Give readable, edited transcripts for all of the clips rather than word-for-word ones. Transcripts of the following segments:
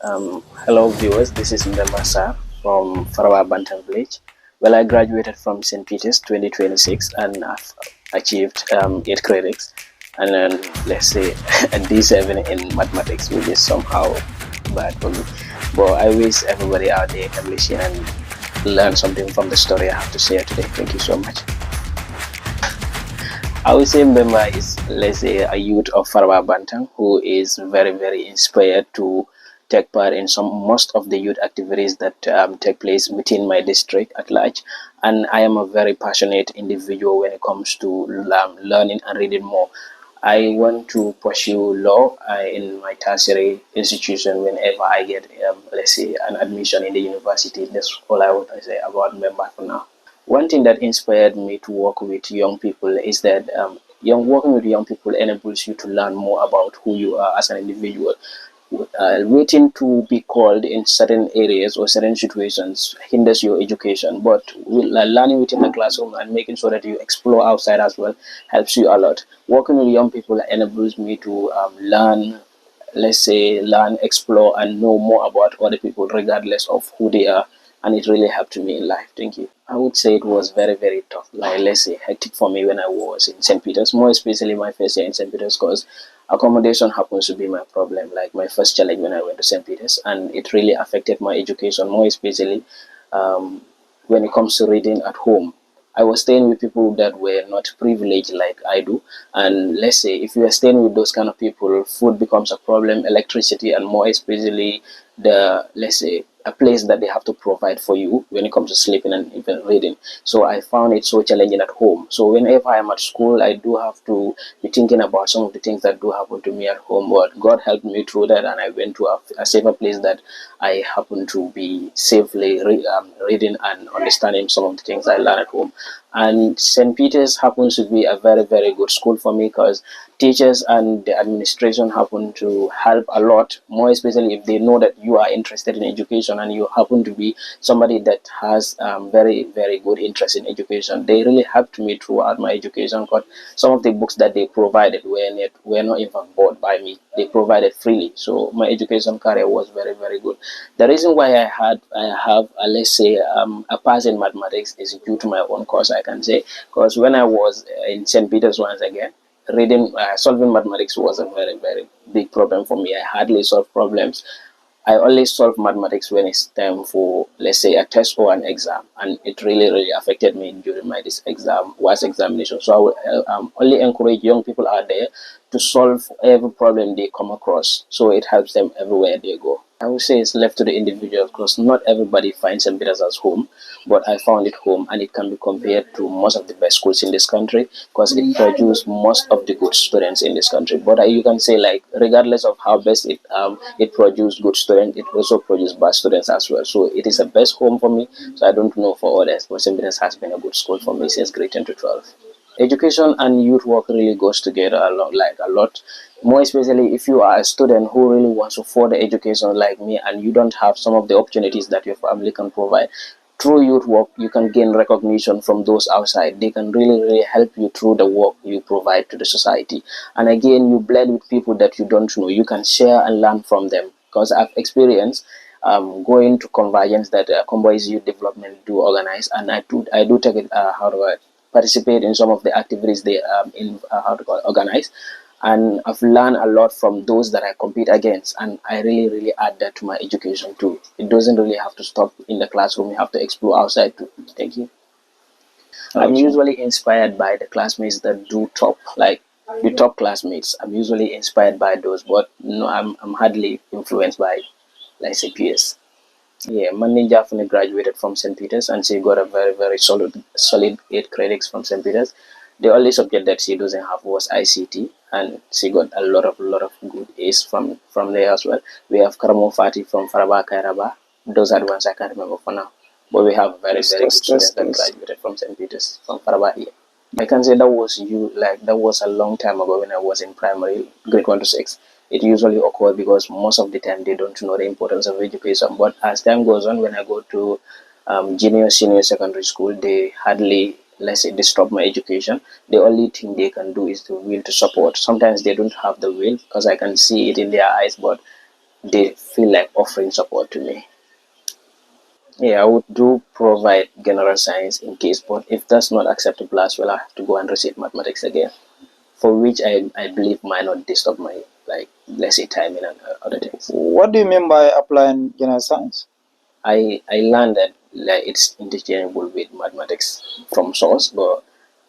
Hello viewers, this is Mbemba Sarr from Farawa Bantam Village. Well, I graduated from St. Peter's 2026 and I've achieved 8 credits and then let's say a D7 in mathematics, which is somehow bad for me. But I wish everybody out there can listen and learn something from the story I have to share today. Thank you so much. I would say Mbemba is, let's say, a youth of Farawa Bantam who is very inspired to take part in most of the youth activities that take place within my district at large. And I am a very passionate individual when it comes to learning and reading more. I want to pursue law in my tertiary institution whenever I get, let's say, an admission in the university. That's all I want to say about Mbemba for now. One thing that inspired me to work with young people is that working with young people enables you to learn more about who you are as an individual. Waiting to be called in certain areas or certain situations hinders your education, but learning within the classroom and making sure that you explore outside as well helps you a lot. Working with young people enables me to learn, let's say, learn, explore, and know more about other people regardless of who they are, and it really helped me in life. Thank you. I would say it was very tough, like let's say hectic for me when I was in St. Peter's, more especially my first year in St. Peter's, because accommodation happens to be my problem, like my first challenge when I went to St. Peter's, and it really affected my education, more especially when it comes to reading at home. I was staying with people that were not privileged like I do, and let's say if you are staying with those kind of people, food becomes a problem, electricity, and more especially the, let's say, a place that they have to provide for you when it comes to sleeping and even reading. So I found it so challenging at home. So whenever I'm at school, I do have to be thinking about some of the things that do happen to me at home. But God helped me through that, and I went to a safer place that I happen to be safely reading and understanding some of the things I learned at home. And St. Peter's happens to be a very good school for me because teachers and the administration happen to help a lot, more especially if they know that you are interested in education and you happen to be somebody that has very good interest in education. They really helped me throughout my education because some of the books that they provided were not even bought by me. They provided freely, so my education career was very good. The reason why I have let's say a pass in mathematics is due to my own course, I can say, because when I was in St. Peter's once again, reading solving mathematics was a very big problem for me. I hardly solve problems. I only solve mathematics when it's time for, let's say, a test or an exam, and it really affected me during my this exam WASSCE examination. So I will only encourage young people out there to solve every problem they come across, so it helps them everywhere they go. I would say it's left to the individual because not everybody finds St. Peter's as home, but I found it home, and it can be compared to most of the best schools in this country because it produced most of the good students in this country. But you can say, like, regardless of how best it produced good students, it also produced bad students as well. So it is a best home for me. So I don't know for others, but St. Peter's has been a good school for me since grade 10 to 12. Education and youth work really goes together a lot, more especially if you are a student who really wants to further education like me and you don't have some of the opportunities that your family can provide. Through youth work, you can gain recognition from those outside. They can really help you through the work you provide to the society. And again, you blend with people that you don't know. You can share and learn from them, because I've experienced going to convergence that Convoys Youth Development do organize, and I do take it, how do I participate in some of the activities they organize, and I've learned a lot from those that I compete against, and I really add that to my education too. It doesn't really have to stop in the classroom. You have to explore outside too. Thank you. I'm usually inspired by the classmates that do top, like the top classmates. I'm usually inspired by those, but no, I'm hardly influenced by, like, say, peers. Yeah, Mandy Jaffney graduated from St. Peter's and she got a very solid 8 credits from St. Peter's. The only subject that she doesn't have was ICT, and she got a lot of good A's from there as well. We have Karamo Fati from Faraba Kairaba. Those are the ones I can't remember for now. But we have very good students that graduated from St. Peter's from Faraba here. I can say that was a long time ago when I was in primary, grade 1 to 6. It usually occurs because most of the time they don't know the importance of education. But as time goes on, when I go to junior, senior secondary school, they hardly, let's say, disrupt my education. The only thing they can do is the will to support. Sometimes they don't have the will because I can see it in their eyes, but they feel like offering support to me. Yeah, I would do provide general science in case, but if that's not acceptable as well, I have to go and receive mathematics again, for which I believe might not disturb my, like, let's say, timing and other things. What do you mean by applying general science? I learned that, like, it's interchangeable with mathematics from source, but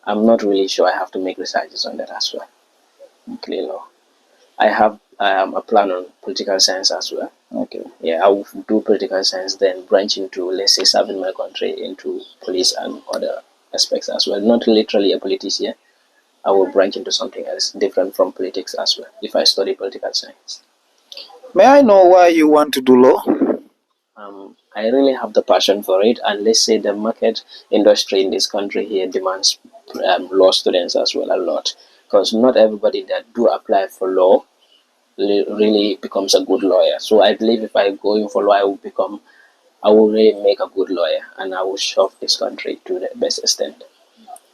I'm not really sure. I have to make researches on that as well. Clearly, no. I have a plan on political science as well. Okay. Yeah, I will do political science, then branch into, let's say, serving my country into police and other aspects as well. Not literally a politician. I will branch into something else different from politics as well if I study political science. May I know why you want to do law? I really have the passion for it, and let's say the market industry in this country here demands law students as well a lot, because not everybody that do apply for law really becomes a good lawyer. So I believe if I go in for law, I will really make a good lawyer, and I will shove this country to the best extent.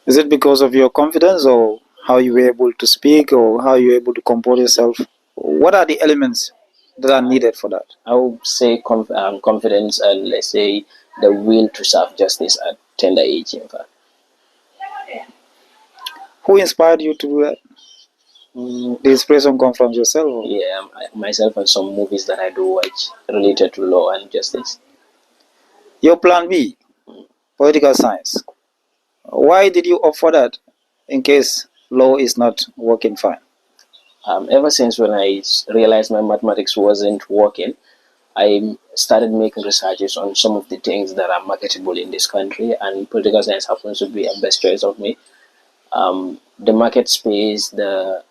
Is it because of your confidence, or how you were able to speak, or how you were able to compose yourself? What are the elements that are needed for that? I would say confidence, and let's say the will to serve justice at tender age, in fact. Who inspired you to do that? The inspiration come from yourself? Or? Yeah, myself and some movies that I do watch related to law and justice. Your plan B, political science. Why did you opt for that in case law is not working fine? Ever since when I realized my mathematics wasn't working, I started making researches on some of the things that are marketable in this country, and political science happens to be a best choice of me. The market space, the,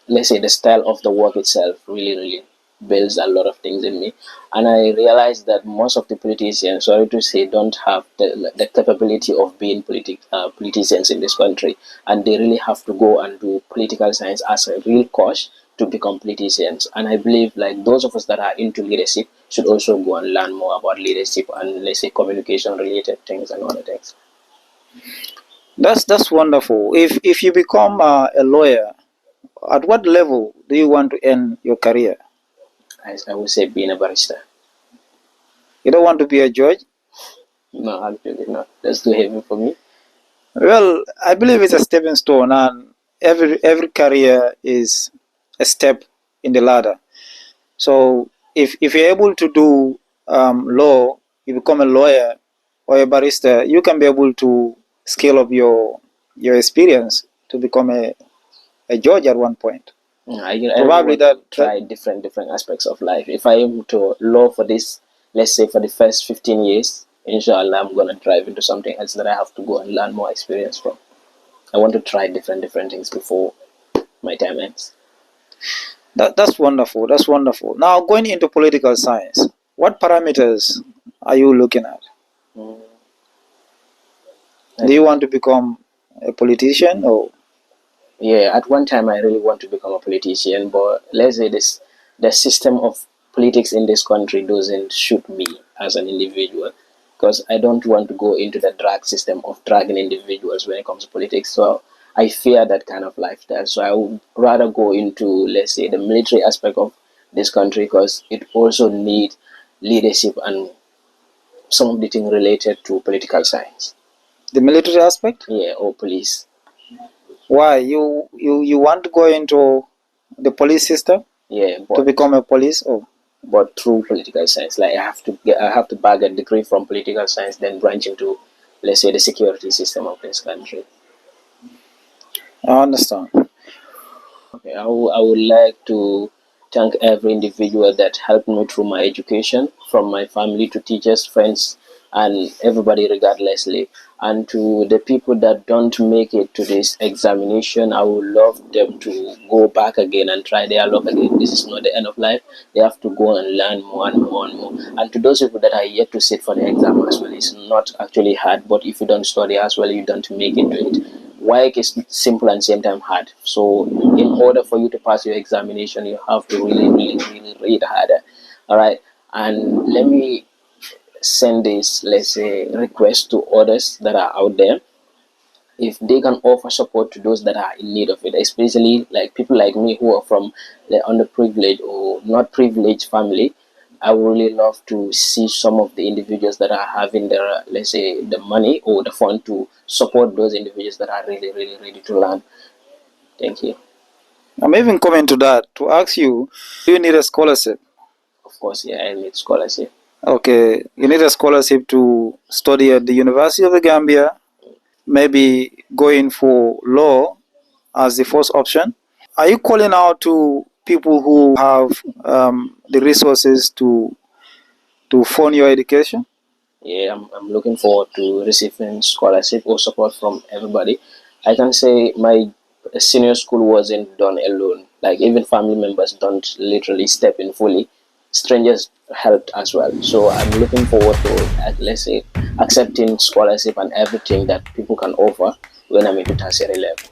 let's say, the style of the work itself really builds a lot of things in me, and I realized that most of the politicians, sorry to say, don't have the capability of being politicians in this country, and they really have to go and do political science as a real course to become politicians. And I believe, like, those of us that are into leadership should also go and learn more about leadership and, let's say, communication related things and other things. That's wonderful. If you become a lawyer, at what level do you want to end your career? I would say being a barrister. You don't want to be a judge? No, actually not. That's too heavy for me. Well, I believe it's a stepping stone, and every career is a step in the ladder. So if you're able to do law, you become a lawyer or a barrister, you can be able to scale up your experience to become a judge at one point. I Probably that try different aspects of life. If I am to law for this, let's say, for the first 15 years, inshallah, I'm gonna drive into something else that I have to go and learn more experience from. I want to try different things before my time ends. That's wonderful. That's wonderful. Now, going into political science, what parameters are you looking at? Do you want to become a politician, or? Yeah, at one time I really want to become a politician, but let's say the system of politics in this country doesn't suit me as an individual, because I don't want to go into the drag system of dragging individuals when it comes to politics. So I fear that kind of lifestyle. So I would rather go into, let's say, the military aspect of this country, because it also needs leadership and some of the things related to political science. The military aspect? Yeah, or police. Why you want to go into the police system? Yeah, to become a police, or? But through political science. Like, I have to bag a degree from political science, then branch into, let's say, the security system of this country. I understand. Okay, I would like to thank every individual that helped me through my education, from my family to teachers, friends, and everybody regardlessly. And to the people that don't make it to this examination, I would love them to go back again and try their luck again. This is not the end of life. They have to go and learn more and more and more. And to those people that are yet to sit for the exam as well, it's not actually hard, but if you don't study as well, you don't make it to it. Work is simple and same time hard. So in order for you to pass your examination, you have to really read harder. All right. And let me send this, let's say, request to others that are out there. if they can offer support to those that are in need of it, especially like people like me who are from the underprivileged or not privileged family, I would really love to see some of the individuals that are having their, let's say, the money or the fund to support those individuals that are really, really ready to learn. Thank you. I'm even coming to that to ask you, do you need a scholarship? Of course, yeah, I need scholarship. Okay, you need a scholarship to study at the University of the Gambia, maybe going for law as the first option. Are you calling out to people who have the resources to fund your education? Yeah, I'm looking forward to receiving scholarship or support from everybody. I can say my senior school wasn't done alone. Like even family members don't literally step in fully. Strangers helped as well. So I'm looking forward to, let's say, accepting scholarship and everything that people can offer when I'm into tertiary level.